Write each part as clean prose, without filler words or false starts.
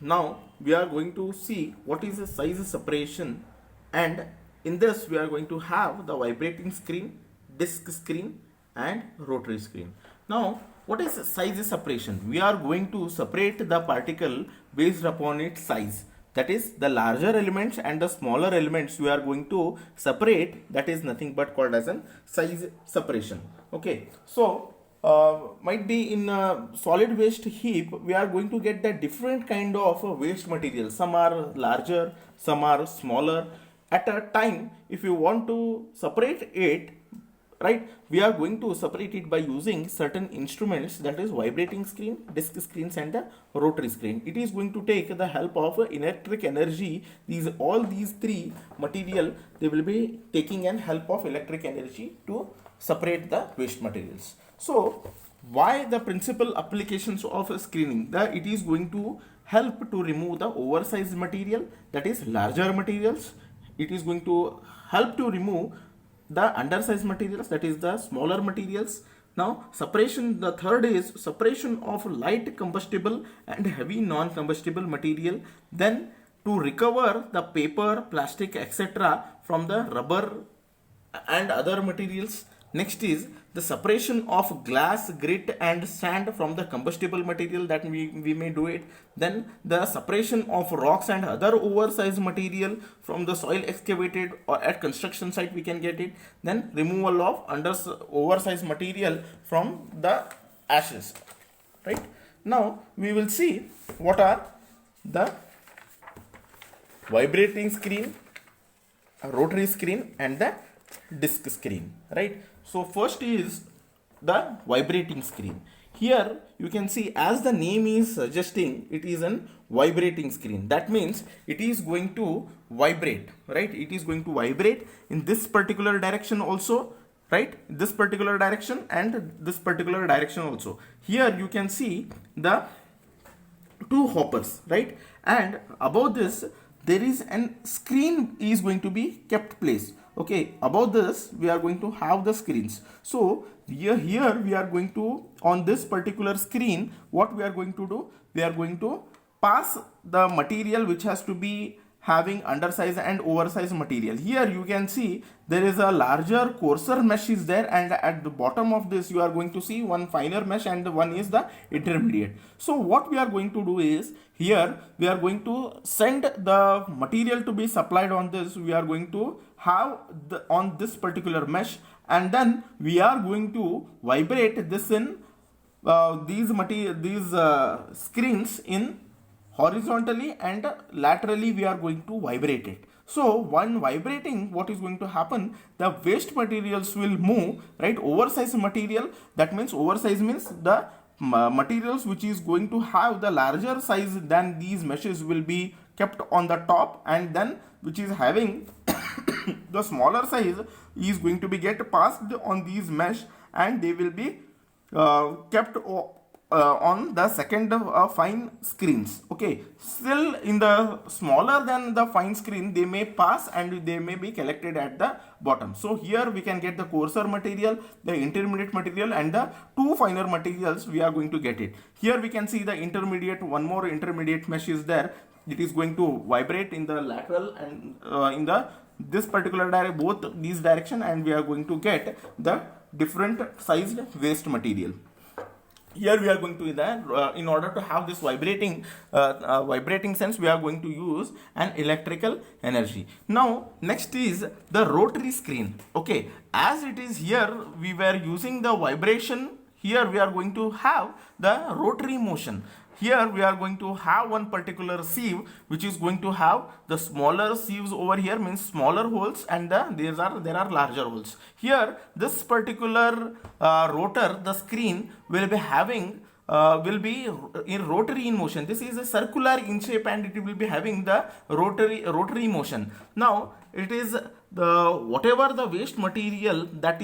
Now we are going to see what is the size separation, and in this we are going to have the vibrating screen, disc screen and rotary screen. Now what is size separation? We are going to separate the particle based upon its size. That is, the larger elements and the smaller elements we are going to separate. That is nothing but called as a size separation. Okay, so might be in a solid waste heap we are going to get the different kind of waste material. Some are larger, some are smaller. At a time, if you want to separate it, right, we are going to separate it by using certain instruments, that is vibrating screen, disc screens and the rotary screen. It is going to take the help of electric energy. All these three material, they will be taking an help of electric energy to separate the waste materials. So why the principal applications of screening? It is going to help to remove the oversized material, that is larger materials. It is going to help to remove the undersized materials, that is the smaller materials. Now separation, the third is separation of light combustible and heavy non-combustible material, then to recover the paper, plastic, etc. from the rubber and other materials. Next is the separation of glass, grit and sand from the combustible material, that we may do it. Then the separation of rocks and other oversized material from the soil excavated or at construction site we can get it. Then removal of oversized material from the ashes. Right? Now we will see what are the vibrating screen, rotary screen and the disc screen. Right? So first is the vibrating screen. Here you can see, as the name is suggesting, it is an vibrating screen. That means it is going to vibrate, right? It is going to vibrate in this particular direction also, right? This particular direction and this particular direction also. Here you can see the two hoppers, right? And above this there is an screen is going to be kept placed. Okay, above this we are going to have the screens. So here we are going to, on this particular screen, what we are going to do, we are going to pass the material which has to be having undersized and oversized material. Here you can see there is a larger coarser mesh is there, and at the bottom of this you are going to see one finer mesh and one is the intermediate. So what we are going to do is, here we are going to send the material to be supplied on this. We are going to have on this particular mesh, and then we are going to vibrate this in these screens in horizontally and laterally. We are going to vibrate it. So when vibrating, what is going to happen, the waste materials will move, right? Oversized material, that means oversized means the materials which is going to have the larger size than these meshes will be kept on the top, and then which is having the smaller size is going to be get passed on these mesh, and they will be kept on the second fine screens. Okay, still in the smaller than the fine screen they may pass and they may be collected at the bottom. So here we can get the coarser material, the intermediate material and the two finer materials. We are going to get it. Here we can see the intermediate, one more intermediate mesh is there. It is going to vibrate in the lateral and in the this particular both these direction, and we are going to get the different sized waste material. Here we are going to in order to have this vibrating sense, we are going to use an electrical energy. Now next is the rotary screen. Okay, as it is here we were using the vibration, here we are going to have the rotary motion. Here we are going to have one particular sieve which is going to have the smaller sieves over here, means smaller holes, and there are larger holes. Here this particular rotor, the screen will be having will be in rotary in motion. This is a circular in shape and it will be having the rotary motion. Now it is the whatever the waste material that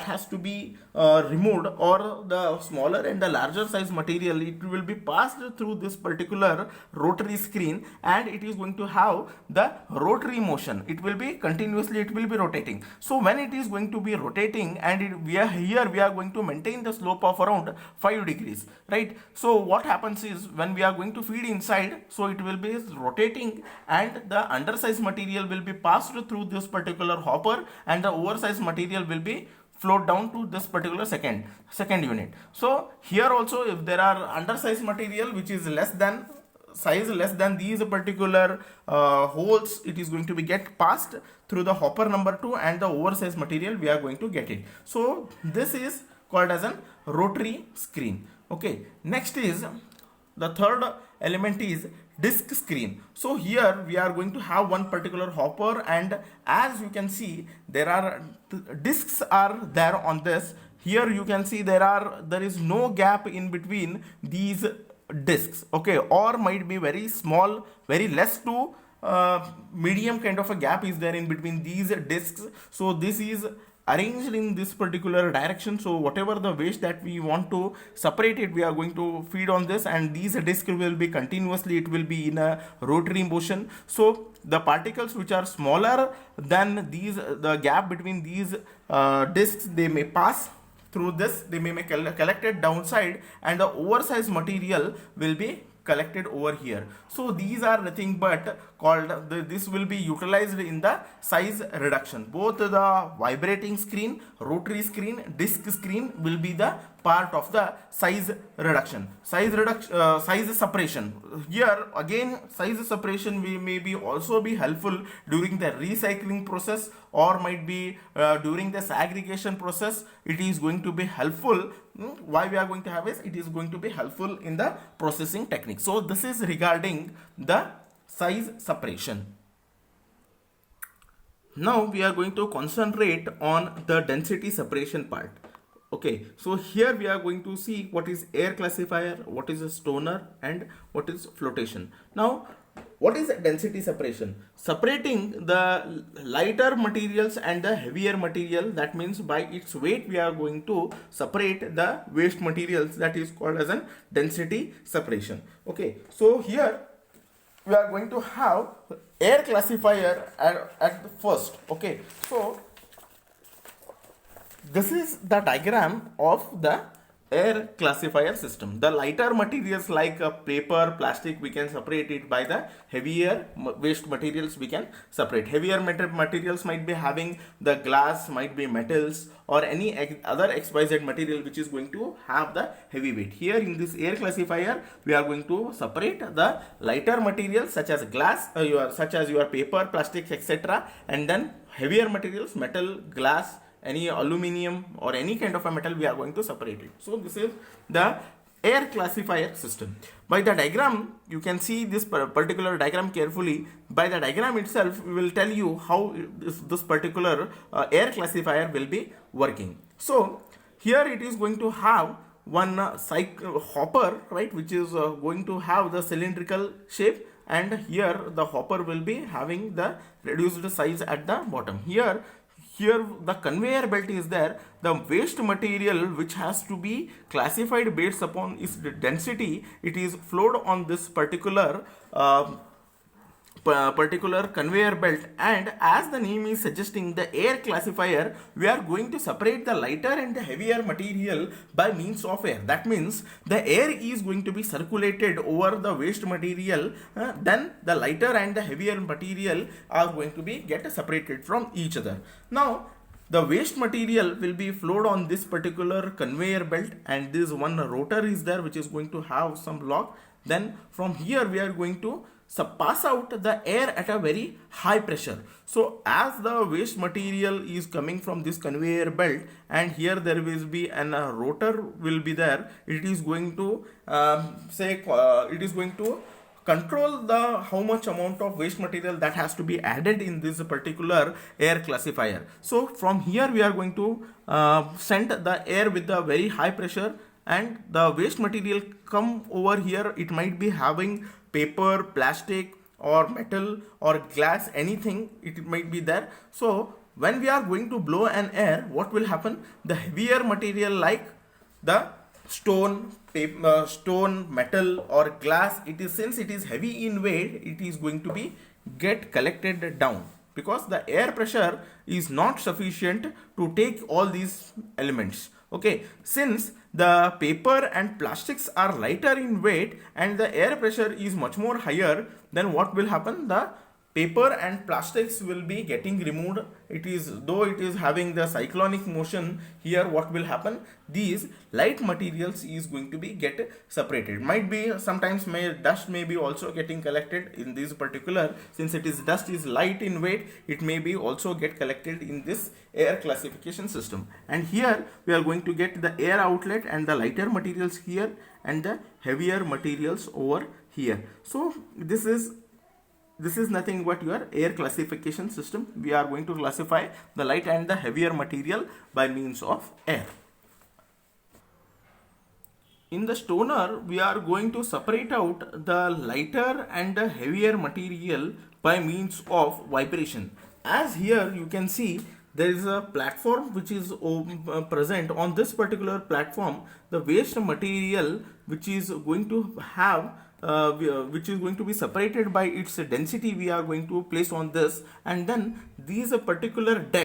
has to be removed, or the smaller and the larger size material, it will be passed through this particular rotary screen, and it is going to have the rotary motion. It will be continuously, it will be rotating. So when it is going to be rotating, and we are going to maintain the slope of around 5 degrees, right? So what happens is, when we are going to feed inside, so it will be rotating, and the undersized material will be passed through this particular hopper, and the oversized material will be flowed down to this particular second unit. So here also, if there are undersized material which is less than these particular holes, it is going to be get passed through the hopper number 2, and the oversized material we are going to get it. So this is called as a rotary screen. Okay, next is the third element is disc screen. So here we are going to have one particular hopper, and as you can see, there are discs are there on this. Here you can see there is no gap in between these discs, okay, or might be very small, very less to medium kind of a gap is there in between these discs. So this is arranged in this particular direction. So whatever the waste that we want to separate it, we are going to feed on this, and these discs will be continuously, it will be in a rotary motion. So the particles which are smaller than these, the gap between these discs, they may pass through this, they may be collected downside, and the oversized material will be collected over here. So these are nothing but called this will be utilized in the size reduction. Both the vibrating screen, rotary screen, disc screen will be the part of the size reduction. Size separation. Here again, size separation may be also be helpful during the recycling process, or might be during the segregation process. It is going to be helpful. Why we are going to have is, it is going to be helpful in the processing technique. So this is regarding the size separation. Now we are going to concentrate on the density separation part. Okay, so here we are going to see what is air classifier, what is a stoner, and what is flotation. Now, what is density separation? Separating the lighter materials and the heavier material, that means by its weight we are going to separate the waste materials, that is called as a density separation. Okay, so here we are going to have air classifier at the first. Okay, so this is the diagram of the air classifier system. The lighter materials like paper, plastic, we can separate it. By the heavier waste materials we can separate. Heavier materials might be having the glass, might be metals, or any other XYZ material which is going to have the heavy weight. Here in this air classifier, we are going to separate the lighter materials such as glass, such as your paper, plastics, etc. And then heavier materials, metal, glass, any aluminium, or any kind of a metal, we are going to separate it. So this is the air classifier system. By the diagram, you can see this particular diagram carefully. By the diagram itself, we will tell you how this particular air classifier will be working. So here it is going to have one hopper, right, which is going to have the cylindrical shape, and here the hopper will be having the reduced size at the bottom. Here the conveyor belt is there. The waste material which has to be classified based upon its density, it is flowed on this particular conveyor belt, and as the name is suggesting, the air classifier, we are going to separate the lighter and the heavier material by means of air. That means the air is going to be circulated over the waste material, then the lighter and the heavier material are going to be get separated from each other. Now the waste material will be flowed on this particular conveyor belt, and this one rotor is there which is going to have some lock. Then from here we are going to pass out the air at a very high pressure. So as the waste material is coming from this conveyor belt, and here there will be an rotor will be there, it is going to it is going to control the how much amount of waste material that has to be added in this particular air classifier. So from here we are going to send the air with a very high pressure, and the waste material come over here. It might be having paper, plastic, or metal or glass, anything it might be there. So when we are going to blow an air, what will happen? The heavier material like the stone, paper, stone, metal or glass, it is, since it is heavy in weight, it is going to be get collected down, because the air pressure is not sufficient to take all these elements. Okay, since the paper and plastics are lighter in weight and the air pressure is much more higher, then what will happen? The paper and plastics will be getting removed. It is, though it is having the cyclonic motion here, what will happen? These light materials is going to be get separated. Might be sometimes dust may be also getting collected in this particular, since it is dust is light in weight, it may be also get collected in this air classification system. And here we are going to get the air outlet and the lighter materials here and the heavier materials over here. So this is nothing but your air classification system. We are going to classify the light and the heavier material by means of air. In the stoner, we are going to separate out the lighter and the heavier material by means of vibration. As here you can see, there is a platform which is present. On this particular platform, the waste material which is going to have which is going to be separated by its density, we are going to place on this, and then these particular deck